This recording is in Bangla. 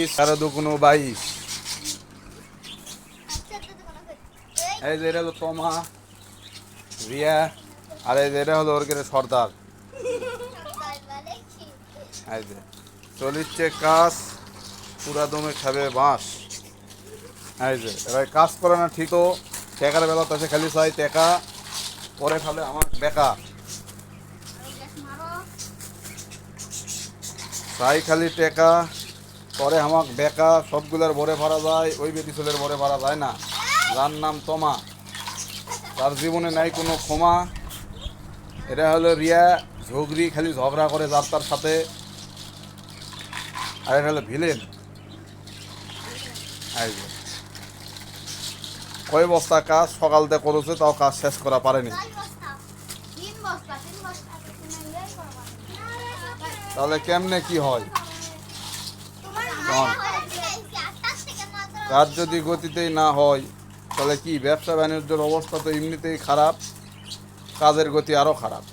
12 22 এই যে এটা হলো তোমা রিয়া আর এই যে এটা হলো ওর সর্দার। এই যে চলিচ্ছে কাজ পুরা দমে খাবে বাঁশ। এই যে এরা কাজ করে না ঠিকও টেকার বেলা তাছে খালি চাই টেকা পরে ফেলে আমার বেকা চাই খালি টেকা পরে আমাক বেকা সবগুলোর ভরে ভরা যায় ওই বেটি ছেলের ভরে ভরা যায় না। যার নাম তোমা তার জীবনে নাই কোনো ক্ষমা। এটা হলো রিয়া ঝগড়ি খালি ঝগড়া করে যার তার সাথে। আর এটা হলো ভিলেন। এই যে কয় বস্তা কাজ সকালতে করেছে তাও কাজ শেষ করা পারেনি। তাহলে কেমনে কি হয়? কাজ যদি গতিতেই না হয় তাহলে কি ব্যবসা বাণিজ্যের অবস্থা তো এমনিতেই খারাপ, কাজের গতি আরও খারাপ।